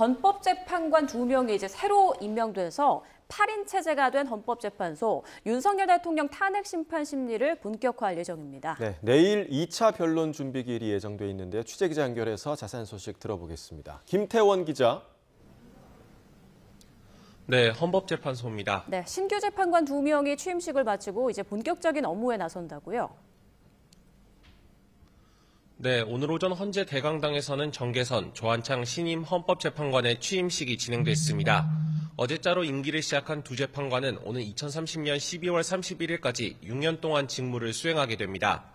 헌법재판관 2명이 이제 새로 임명돼서 8인 체제가 된 헌법재판소, 윤석열 대통령 탄핵 심판 심리를 본격화할 예정입니다. 네, 내일 2차 변론 준비 기일이 예정돼 있는데요. 취재기자 연결해서 자세한 소식 들어보겠습니다. 김태원 기자. 네, 헌법재판소입니다. 네, 신규 재판관 2명이 취임식을 마치고 이제 본격적인 업무에 나선다고요? 네, 오늘 오전 헌재 대강당에서는 정계선, 조한창 신임 헌법재판관의 취임식이 진행됐습니다. 어제자로 임기를 시작한 두 재판관은 오는 2030년 12월 31일까지 6년 동안 직무를 수행하게 됩니다.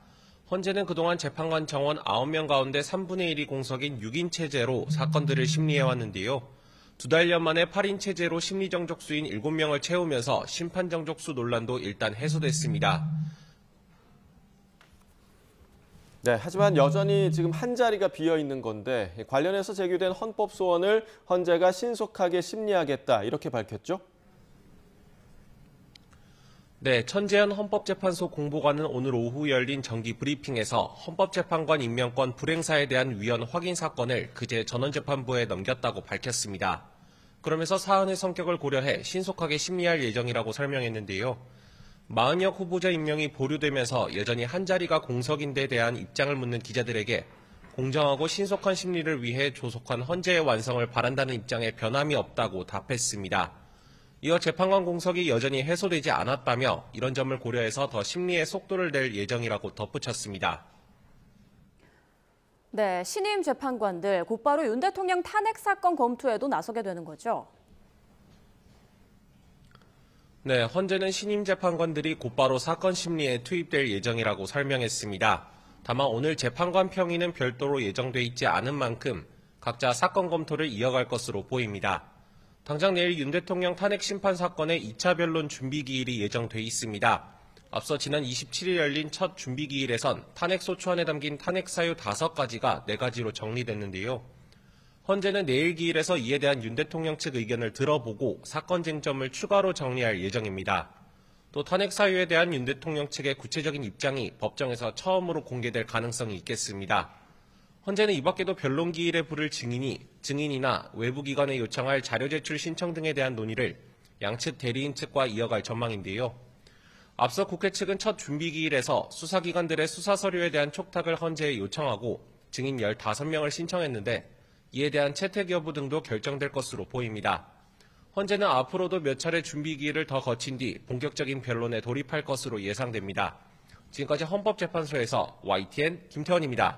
헌재는 그동안 재판관 정원 9명 가운데 3분의 1이 공석인 6인 체제로 사건들을 심리해왔는데요. 2달여 만에 8인 체제로 심리정족수인 7명을 채우면서 심판정족수 논란도 일단 해소됐습니다. 네, 하지만 여전히 지금 한 자리가 비어 있는 건데 관련해서 제기된 헌법 소원을 헌재가 신속하게 심리하겠다 이렇게 밝혔죠? 네, 천재현 헌법재판소 공보관은 오늘 오후 열린 정기 브리핑에서 헌법재판관 임명권 불행사에 대한 위헌 확인 사건을 그제 전원재판부에 넘겼다고 밝혔습니다. 그러면서 사안의 성격을 고려해 신속하게 심리할 예정이라고 설명했는데요. 마은혁 후보자 임명이 보류되면서 여전히 한 자리가 공석인 데 대한 입장을 묻는 기자들에게 공정하고 신속한 심리를 위해 조속한 헌재의 완성을 바란다는 입장에 변함이 없다고 답했습니다. 이어 재판관 공석이 여전히 해소되지 않았다며 이런 점을 고려해서 더 심리의 속도를 낼 예정이라고 덧붙였습니다. 네, 신임 재판관들 곧바로 윤 대통령 탄핵 사건 검토에도 나서게 되는 거죠? 네, 헌재는 신임 재판관들이 곧바로 사건 심리에 투입될 예정이라고 설명했습니다. 다만 오늘 재판관 평의는 별도로 예정돼 있지 않은 만큼 각자 사건 검토를 이어갈 것으로 보입니다. 당장 내일 윤 대통령 탄핵 심판 사건의 2차 변론 준비 기일이 예정돼 있습니다. 앞서 지난 27일 열린 첫 준비 기일에선 탄핵 소추안에 담긴 탄핵 사유 5가지가 4가지로 정리됐는데요. 헌재는 내일 기일에서 이에 대한 윤 대통령 측 의견을 들어보고 사건 쟁점을 추가로 정리할 예정입니다. 또 탄핵 사유에 대한 윤 대통령 측의 구체적인 입장이 법정에서 처음으로 공개될 가능성이 있겠습니다. 헌재는 이 밖에도 변론 기일에 부를 증인이나 외부 기관에 요청할 자료 제출 신청 등에 대한 논의를 양측 대리인 측과 이어갈 전망인데요. 앞서 국회 측은 첫 준비 기일에서 수사기관들의 수사 서류에 대한 촉탁을 헌재에 요청하고 증인 15명을 신청했는데 이에 대한 채택 여부 등도 결정될 것으로 보입니다. 헌재는 앞으로도 몇 차례 준비 기일을 더 거친 뒤 본격적인 변론에 돌입할 것으로 예상됩니다. 지금까지 헌법재판소에서 YTN 김태원입니다.